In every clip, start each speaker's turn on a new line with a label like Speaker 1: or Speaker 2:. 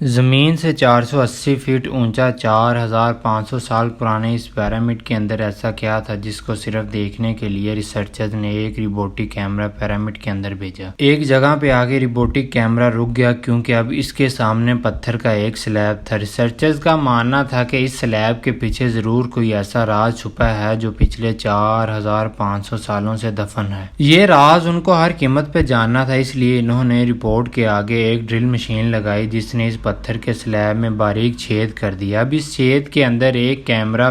Speaker 1: زمین سے 480 فٹ اونچا 4500 سال پرانے اس پیرامڈ کے اندر ایسا کیا تھا جس کو صرف دیکھنے کے لیے ریسرچرز نے ایک روبوٹک کیمرہ پیرامڈ کے اندر بھیجا۔ ایک جگہ پہ آگے روبوٹک کیمرہ رک گیا کیونکہ اب اس کے سامنے پتھر کا ایک سلیب تھا۔ ریسرچرز کا ماننا تھا کہ اس سلیب کے پیچھے ضرور کوئی ایسا راز چھپا ہے جو پچھلے 4500 سالوں سے دفن ہے۔ یہ راز ان کو ہر قیمت پہ جاننا تھا، اس لیے انہوں نے رپورٹ کے آگے ایک ڈرل مشین لگائی جس نے اس پتھر کے سلیب میں باریک چھید کر دیا۔ اب اس چھید کے اندر ایک کیمرہ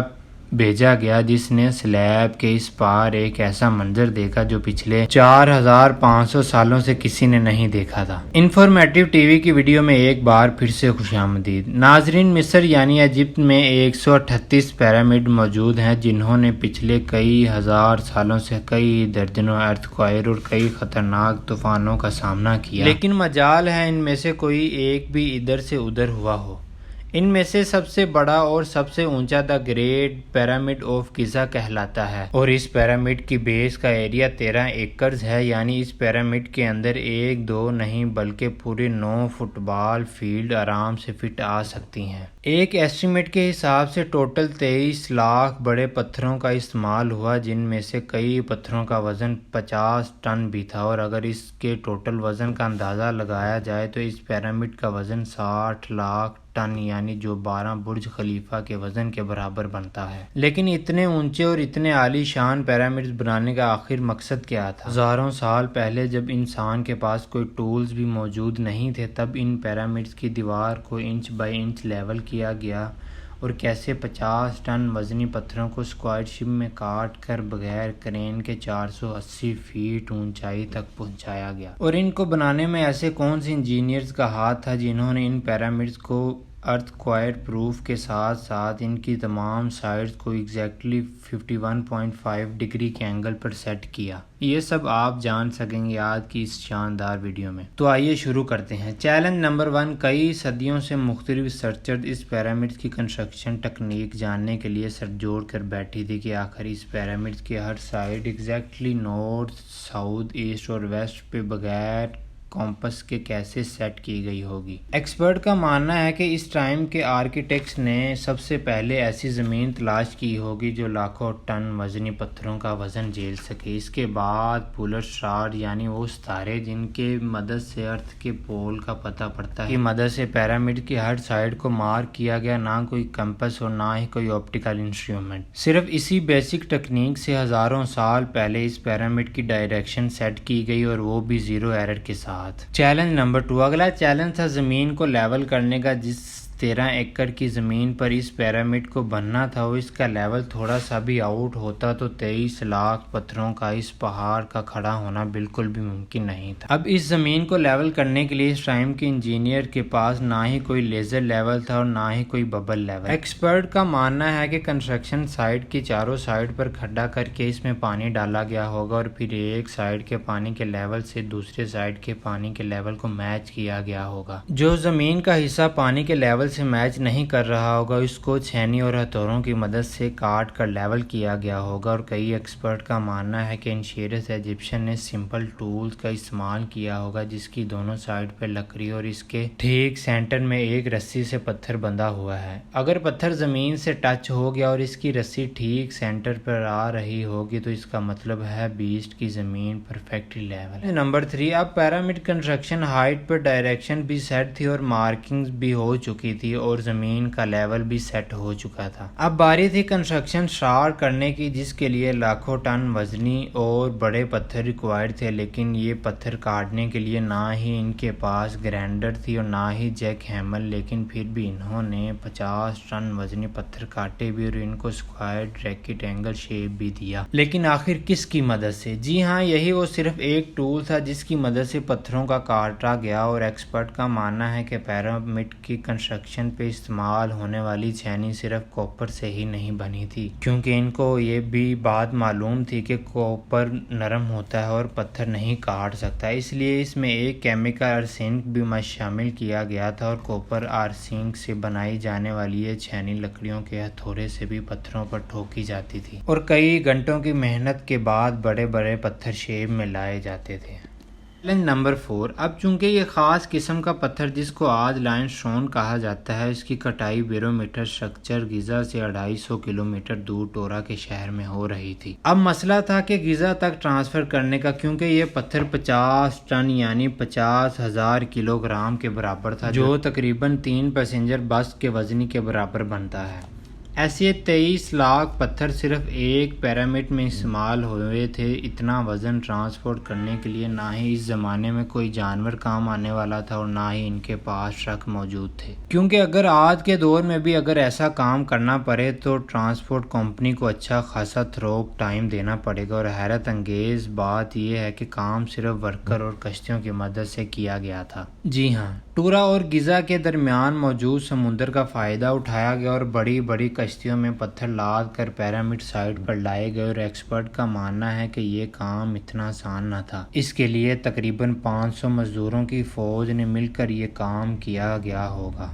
Speaker 1: بھیجا گیا جس نے سلیب کے اس پار ایک ایسا منظر دیکھا جو پچھلے 4500 سالوں سے کسی نے نہیں دیکھا تھا۔ انفارمیٹو ٹی وی کی ویڈیو میں ایک بار پھر سے خوش آمدید۔ ناظرین، مصر یعنی ایجپٹ میں 138 پیرامڈ موجود ہیں جنہوں نے پچھلے کئی ہزار سالوں سے کئی درجنوں ارتھکوائک اور کئی خطرناک طوفانوں کا سامنا کیا، لیکن مجال ہے ان میں سے کوئی ایک بھی ادھر سے ادھر ہوا ہو۔ ان میں سے سب سے بڑا اور سب سے اونچا دا گریٹ پیرامڈ آف گیزا کہلاتا ہے، اور اس پیرامڈ کی بیس کا ایریا 13 ایکڑز ہے، یعنی اس پیرامڈ کے اندر ایک دو نہیں بلکہ پورے 9 فٹ بال فیلڈ آرام سے فٹ آ سکتی ہیں۔ ایک ایسٹیمیٹ کے حساب سے ٹوٹل 23 لاکھ بڑے پتھروں کا استعمال ہوا، جن میں سے کئی پتھروں کا وزن 50 ٹن بھی تھا، اور اگر اس کے ٹوٹل وزن کا اندازہ لگایا جائے تو اس پیرامڈ کا وزن 60 لاکھ ٹن یعنی جو 12 برج خلیفہ کے وزن کے برابر بنتا ہے۔ لیکن اتنے اونچے اور اتنے عالی شان پیرامڈز بنانے کا آخر مقصد کیا تھا؟ ہزاروں سال پہلے جب انسان کے پاس کوئی ٹولز بھی موجود نہیں تھے، تب ان پیرامڈز کی دیوار کو انچ بائی انچ لیول کیا گیا اور کیسے 50 ٹن وزنی پتھروں کو اسکوائر شپ میں کاٹ کر بغیر کرین کے 480 فیٹ اونچائی تک پہنچایا گیا۔ اور ان کو بنانے میں ایسے کون سے انجینئرز کا ہاتھ تھا جنہوں نے ان پیرامڈز کو ارتھ کوائر پروف کے ساتھ ساتھ ان کی تمام سائڈز کو ایگزیکٹلی 51.5 ڈگری کے اینگل پر سیٹ کیا؟ یہ سب آپ جان سکیں گے آج کی اس شاندار ویڈیو میں۔ تو آئیے شروع کرتے ہیں۔ چیلنج نمبر 1، کئی صدیوں سے مختلف ریسرچرز اس پیرامڈ کی کنسٹرکشن ٹیکنیک جاننے کے لیے سر جوڑ کر بیٹھی تھی کہ آخر اس پیرامڈ کی ہر side exactly north, south, east اور ویسٹ پہ بغیر کمپس کے کیسے سیٹ کی گئی ہوگی۔ ایکسپرٹ کا ماننا ہے کہ اس ٹائم کے آرکیٹیکٹس نے سب سے پہلے ایسی زمین تلاش کی ہوگی جو لاکھوں ٹن وزنی پتھروں کا وزن جھیل سکے۔ اس کے بعد پولر اسٹار یعنی وہ ستارے جن کے مدد سے ارتھ کے پول کا پتہ پڑتا ہے، کی مدد سے پیرامڈ کی ہر سائڈ کو مارک کیا گیا۔ نہ کوئی کمپس اور نہ ہی کوئی آپٹیکل انسٹرومنٹ، صرف اسی بیسک ٹیکنیک سے ہزاروں سال پہلے اس پیرامڈ کی ڈائریکشن سیٹ کی گئی، اور وہ بھی زیرو ایرر کے ساتھ۔ چیلنج نمبر 2، اگلا چیلنج تھا زمین کو لیول کرنے کا۔ جس 13 ایکڑ کی زمین پر اس پیرامڈ کو بننا تھا، وہ اس کا لیول تھوڑا سا بھی آؤٹ ہوتا تو 23 لاکھ پتھروں کا اس پہاڑ کا کھڑا ہونا بالکل بھی ممکن نہیں تھا۔ اب اس زمین کو لیول کرنے کے لیے اس ٹائم کے انجینئر کے پاس نہ ہی کوئی لیزر لیول تھا اور نہ ہی کوئی ببل لیول۔ ایکسپرٹ کا ماننا ہے کہ کنسٹرکشن سائٹ کی چاروں سائڈ پر کھڈا کر کے اس میں پانی ڈالا گیا ہوگا، اور پھر ایک سائڈ کے پانی کے لیول سے دوسرے سائڈ کے پانی کے لیول کو میچ کیا گیا ہوگا۔ جو زمین کا حصہ پانی کے لیول سے میچ نہیں کر رہا ہوگا اس کو چھینی اور ہتھوڑوں کی مدد سے کاٹ کر لیول کیا گیا ہوگا۔ اور کئی ایکسپرٹ کا ماننا ہے کہ انشیرس ایجپشن نے سمپل ٹولز کا استعمال کیا ہوگا جس کی دونوں سائڈ پہ لکڑی اور اس کے ٹھیک سینٹر میں ایک رسی سے پتھر بندھا ہوا ہے۔ اگر پتھر زمین سے ٹچ ہو گیا اور اس کی رسی ٹھیک سینٹر پر آ رہی ہوگی تو اس کا مطلب ہے بیسٹ کی زمین پرفیکٹلی لیول ہے۔ نمبر 3، اب پیرامڈ کنسٹرکشن ہائٹ پر ڈائریکشن بھی سیٹ تھی اور مارکنگز بھی ہو چکی تھی اور زمین کا لیول بھی سیٹ ہو چکا تھا۔ اب باری تھی کنسٹرکشن سٹارٹ کرنے کی، جس کے لیے لاکھوں ٹن وزنی اور بڑے پتھر ریکوائرڈ تھے، لیکن یہ پتھر کاٹنے کے لیے نہ ہی ان کے پاس گرائنڈر تھی اور نہ ہی جیک ہیمر، لیکن پھر بھی انہوں نے 50 ٹن وزنی پتھر کاٹے بھی اور ان کو اسکوائر ریکٹ اینگل شیپ بھی دیا۔ لیکن آخر کس کی مدد سے؟ جی ہاں، یہی وہ صرف ایک ٹول تھا جس کی مدد سے پتھروں کا کاٹا گیا، اور ایکسپرٹ کا ماننا ہے کہ پیرامڈ کی کنسٹرکشن پہ استعمال ہونے والی چھینی صرف کوپر سے ہی نہیں بنی تھی، کیونکہ ان کو یہ بھی بات معلوم تھی کہ کوپر نرم ہوتا ہے اور پتھر نہیں کاٹ سکتا، اس لیے اس میں ایک کیمیکل آرسینک بھی شامل کیا گیا تھا، اور کوپر آرسینک سے بنائی جانے والی یہ چھینی لکڑیوں کے ہتھوڑے سے بھی پتھروں پر ٹھوکی جاتی تھی، اور کئی گھنٹوں کی محنت کے بعد بڑے بڑے پتھر شیپ میں لائے جاتے تھے۔ چیلنج نمبر 4، اب چونکہ یہ خاص قسم کا پتھر جس کو آج لائم سٹون کہا جاتا ہے، اس کی کٹائی بیرومیٹر سٹرکچر غزہ سے 250 کلومیٹر دور ٹورا کے شہر میں ہو رہی تھی۔ اب مسئلہ تھا کہ غزہ تک ٹرانسفر کرنے کا، کیونکہ یہ پتھر 50 ٹن یعنی 50,000 کلو گرام کے برابر تھا، جو تقریباً 3 پیسنجر بس کے وزن کے برابر بنتا ہے۔ ایسے 23 لاکھ پتھر صرف ایک پیرامڈ میں استعمال ہوئے تھے۔ اتنا وزن ٹرانسپورٹ کرنے کے لیے نہ ہی اس زمانے میں کوئی جانور کام آنے والا تھا اور نہ ہی ان کے پاس ٹرک موجود تھے، کیونکہ اگر آج کے دور میں بھی اگر ایسا کام کرنا پڑے تو ٹرانسپورٹ کمپنی کو اچھا خاصا تھروک ٹائم دینا پڑے گا۔ اور حیرت انگیز بات یہ ہے کہ کام صرف ورکر اور کشتیوں کی مدد سے کیا گیا تھا۔ جی ہاں، ٹورا اور غزہ کے درمیان موجود سمندر کا فائدہ اٹھایا گیا اور بڑی بڑی کشتیوں میں پتھر لاد کر پیرامڈ سائٹ پر لائے گئے، اور ایکسپرٹ کا ماننا ہے کہ یہ کام اتنا آسان نہ تھا۔ اس کے لیے تقریباً 500 مزدوروں کی فوج نے مل کر یہ کام کیا گیا ہوگا۔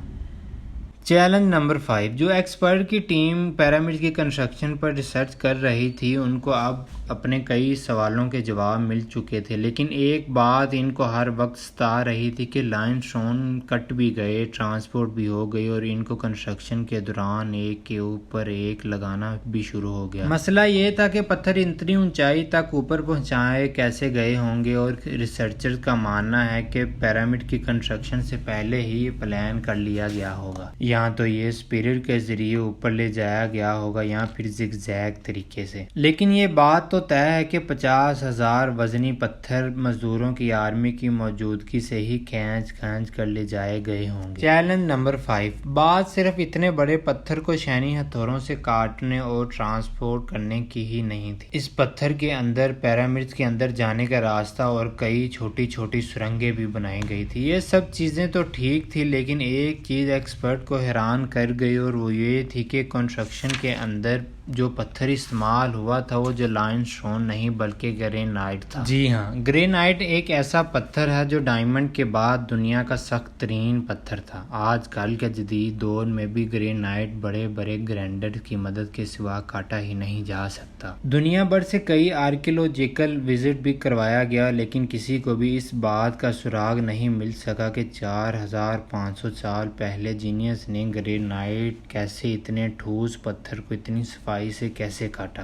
Speaker 1: چیلنج نمبر 5، جو ایکسپرٹ کی ٹیم پیرامڈ کی کنسٹرکشن پر ریسرچ کر رہی تھی، ان کو اب اپنے کئی سوالوں کے جواب مل چکے تھے، لیکن ایک بات ان کو ہر وقت ستا رہی تھی کہ لائم سٹون کٹ بھی گئے، ٹرانسپورٹ بھی ہو گئی اور ان کو کنسٹرکشن کے دوران ایک کے اوپر ایک لگانا بھی شروع ہو گیا۔ مسئلہ یہ تھا کہ پتھر اتنی اونچائی تک اوپر پہنچائے کیسے گئے ہوں گے، اور ریسرچر کا ماننا ہے کہ پیرامڈ کی کنسٹرکشن سے پہلے ہی پلان کر لیا گیا ہوگا۔ یا تو یہ اسپیرل کے ذریعے اوپر لے جایا گیا ہوگا یا پھر زگ زیگ طریقے سے، لیکن یہ بات تو طے ہے کہ 50,000 وزنی پتھر مزدوروں کی آرمی کی موجودگی سے ہی کھینچ کر لے جائے گئے ہوں گے۔ چیلنج نمبر 5، بات صرف اتنے بڑے پتھر کو شینی ہتھوڑوں سے کاٹنے اور ٹرانسپورٹ کرنے کی ہی نہیں تھی۔ اس پتھر کے اندر پیرامڈ کے اندر جانے کا راستہ اور کئی چھوٹی چھوٹی سرنگیں بھی بنائی گئی تھی۔ یہ سب چیزیں تو ٹھیک تھی، لیکن ایک چیز ایکسپرٹ کو حیران کر گئی اور وہ یہ تھی کہ کنسٹرکشن کے اندر جو پتھر استعمال ہوا تھا وہ جو لائم سٹون نہیں بلکہ گرینائٹ تھا۔ جی ہاں، گرینائٹ ایک ایسا پتھر ہے جو ڈائمنڈ کے بعد دنیا کا سخت ترین پتھر تھا۔ آج کل کے جدید دور میں بھی گرینائٹ بڑے بڑے گرائنڈر کی مدد کے سوا کاٹا ہی نہیں جا سکتا۔ دنیا بھر سے کئی آرکیولوجیکل وزٹ بھی کروایا گیا، لیکن کسی کو بھی اس بات کا سراغ نہیں مل سکا کہ 4500 سال پہلے جینیس نے گرینائٹ کیسے اتنے ٹھوس پتھر کو اتنی صفائی سے کیسے کاٹا۔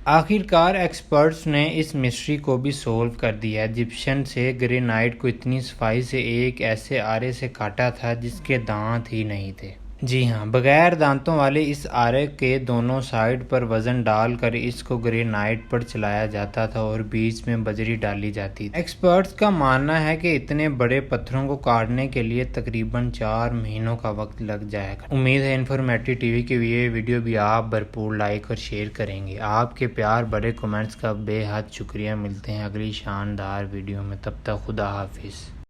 Speaker 1: آخر کار ایکسپرٹس نے اس مسٹری کو بھی سولو کر دیا۔ ایجپشن سے گرینائٹ کو اتنی صفائی سے ایک ایسے آرے سے کاٹا تھا جس کے دانت ہی نہیں تھے۔ جی ہاں، بغیر دانتوں والے اس آرے کے دونوں سائڈ پر وزن ڈال کر اس کو گرینائٹ پر چلایا جاتا تھا اور بیچ میں بجری ڈالی جاتی تھی۔ ایکسپرٹس کا ماننا ہے کہ اتنے بڑے پتھروں کو کاٹنے کے لیے تقریباً 4 مہینوں کا وقت لگ جائے گا۔ امید ہے انفارمیٹو ٹی وی کی یہ ویڈیو بھی آپ بھرپور لائک اور شیئر کریں گے۔ آپ کے پیار بڑے کمنٹس کا بے حد شکریہ۔ ملتے ہیں اگلی شاندار ویڈیو میں، تب تک خدا حافظ۔